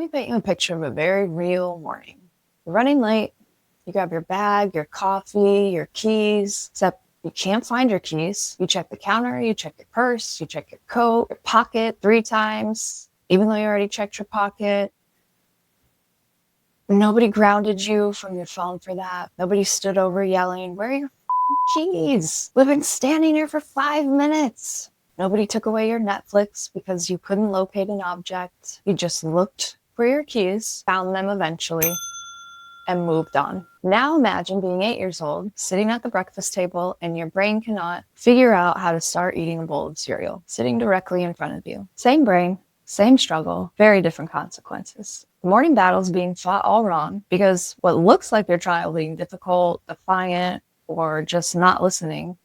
me paint you a picture of a very real morning. You're running late, you grab your bag, your coffee, your keys, except you can't find your keys. You check the counter, you check your purse, you check your coat, your pocket 3 times, even though you already checked your pocket. Nobody grounded you from your phone for that. Nobody stood over yelling, "Where are your keys?" We've been standing here for 5 minutes. Nobody took away your Netflix because you couldn't locate an object. You just looked for your keys, found them eventually, and moved on. Now imagine being 8 years old, sitting at the breakfast table, and your brain cannot figure out how to start eating a bowl of cereal, sitting directly in front of you. Same brain, same struggle, very different consequences. The morning battle's being fought all wrong because what looks like your child being difficult, defiant, or just not listening,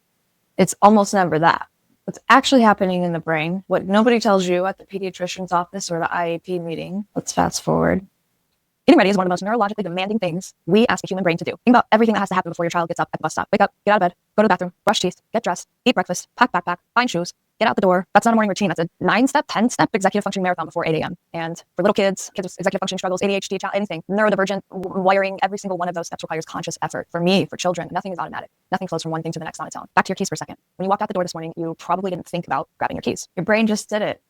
it's almost never that. What's actually happening in the brain, what nobody tells you at the pediatrician's office or the IEP meeting, let's fast forward. Getting ready is one of the most neurologically demanding things we ask a human brain to do. Think about everything that has to happen before your child gets up at the bus stop. Wake up, get out of bed, go to the bathroom, brush teeth, get dressed, eat breakfast, pack backpack, find shoes, get out the door. That's not a morning routine. That's a 9-step, 10-step executive functioning marathon before 8 a.m. And for little kids, kids with executive functioning struggles, ADHD, anything, neurodivergent wiring, every single one of those steps requires conscious effort. For me, for children, nothing is automatic. Nothing flows from one thing to the next on its own. Back to your keys for a second. When you walked out the door this morning, you probably didn't think about grabbing your keys. Your brain just did it.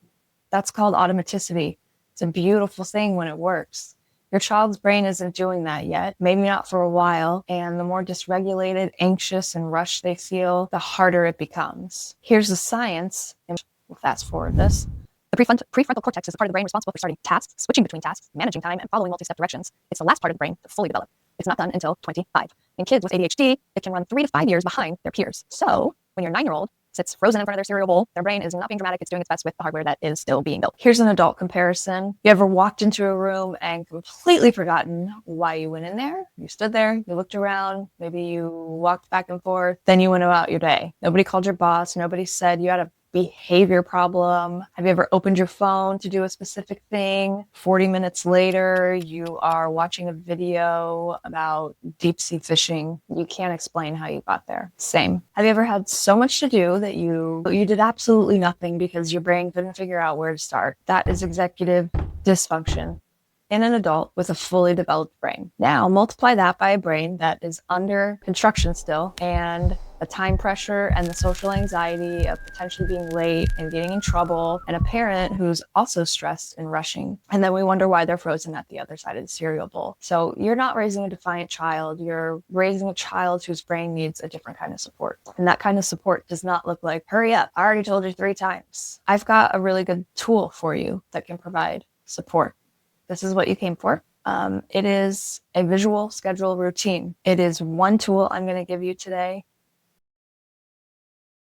That's called automaticity. It's a beautiful thing when it works. Your child's brain isn't doing that yet, maybe not for a while, and the more dysregulated, anxious, and rushed they feel, the harder it becomes. Here's the science, and we'll fast forward this. The prefrontal cortex is the part of the brain responsible for starting tasks, switching between tasks, managing time, and following multi-step directions. It's the last part of the brain to fully develop. It's not done until 25. In kids with ADHD, it can run 3 to 5 years behind their peers. So when your 9-year-old sits frozen in front of their cereal bowl, their brain is not being dramatic. It's doing its best with the hardware that is still being built. Here's an adult comparison. You ever walked into a room and completely forgotten why you went in there? You stood there, you looked around, maybe you walked back and forth, then you went about your day. Nobody called your boss. Nobody said you had a behavior problem. Have you ever opened your phone to do a specific thing? 40 minutes later, you are watching a video about deep sea fishing. You can't explain how you got there. Same. Have you ever had so much to do that you did absolutely nothing because your brain couldn't figure out where to start? That is executive dysfunction in an adult with a fully developed brain. Now multiply that by a brain that is under construction still, and the time pressure and the social anxiety of potentially being late and getting in trouble, and a parent who's also stressed and rushing. And then we wonder why they're frozen at the other side of the cereal bowl. So you're not raising a defiant child, you're raising a child whose brain needs a different kind of support. And that kind of support does not look like, hurry up, I already told you 3 times. I've got a really good tool for you that can provide support. This is what you came for. It is a visual schedule routine. It is one tool I'm going to give you today.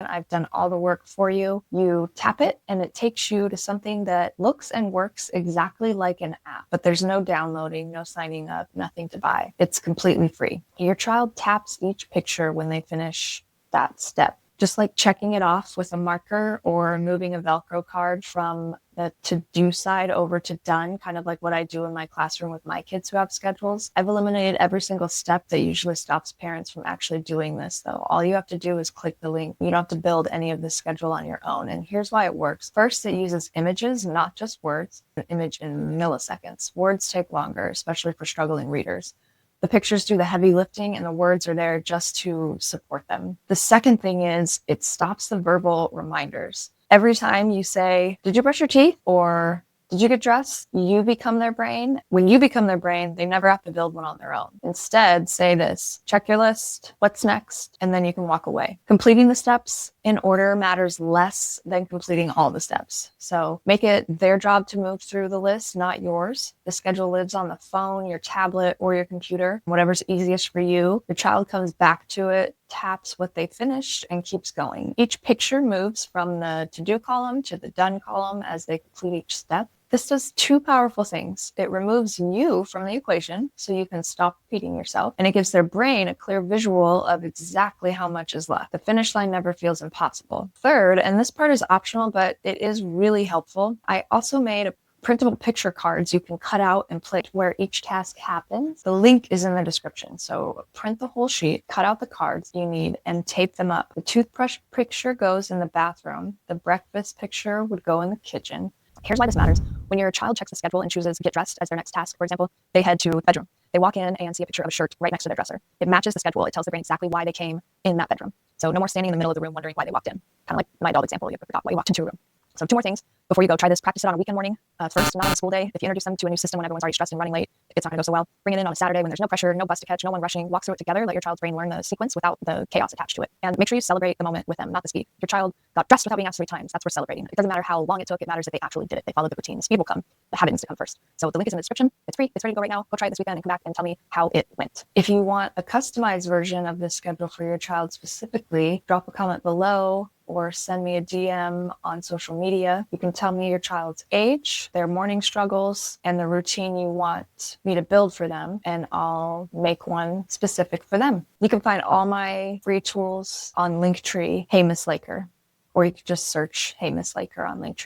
I've done all the work for you. You tap it and it takes you to something that looks and works exactly like an app, but there's no downloading, no signing up, nothing to buy. It's completely free. Your child taps each picture when they finish that step. Just like checking it off with a marker or moving a Velcro card from the to-do side over to done, kind of like what I do in my classroom with my kids who have schedules. I've eliminated every single step that usually stops parents from actually doing this, though. All you have to do is click the link. You don't have to build any of this schedule on your own. And here's why it works. First, it uses images, not just words. An image in milliseconds. Words take longer, especially for struggling readers. The pictures do the heavy lifting and the words are there just to support them. The second thing is it stops the verbal reminders. Every time you say, did you brush your teeth? Or did you get dressed? You become their brain. When you become their brain, they never have to build one on their own. Instead, say this, check your list, what's next? And then you can walk away. Completing the steps in order matters less than completing all the steps. So make it their job to move through the list, not yours. The schedule lives on the phone, your tablet, or your computer, whatever's easiest for you. Your child comes back to it, taps what they finished, and keeps going. Each picture moves from the to-do column to the done column as they complete each step. This does 2 powerful things. It removes you from the equation so you can stop repeating yourself, and it gives their brain a clear visual of exactly how much is left. The finish line never feels impossible. Third, and this part is optional, but it is really helpful, I also made a printable picture cards you can cut out and place where each task happens. The link is in the description. So print the whole sheet, cut out the cards you need, and tape them up. The toothbrush picture goes in the bathroom. The breakfast picture would go in the kitchen. Here's why this matters. When your child checks the schedule and chooses get dressed as their next task, for example, they head to the bedroom. They walk in and see a picture of a shirt right next to their dresser. It matches the schedule. It tells the brain exactly why they came in that bedroom. So no more standing in the middle of the room wondering why they walked in. Kind of like my dog example, you forgot why you walked into a room. So 2 more things before you go. Try this. Practice it on a weekend morning. First, not on a school day. If you introduce them to a new system when everyone's already stressed and running late, it's not going to go so well. Bring it in on a Saturday when there's no pressure, no bus to catch, no one rushing. Walk through it together. Let your child's brain learn the sequence without the chaos attached to it. And make sure you celebrate the moment with them, not the speed. Your child got dressed without being asked 3 times. That's worth celebrating. It doesn't matter how long it took. It matters that they actually did it. They followed the routine. The speed will come. The habit needs to come first. So the link is in the description. It's free. It's ready to go right now. Go try it this weekend and come back and tell me how it went. If you want a customized version of this schedule for your child specifically, drop a comment below or send me a DM on social media. You can tell me your child's age, their morning struggles, and the routine you want me to build for them, and I'll make one specific for them. You can find all my free tools on Linktree, Hey Miss Laker, or you can just search Hey Miss Laker on Linktree.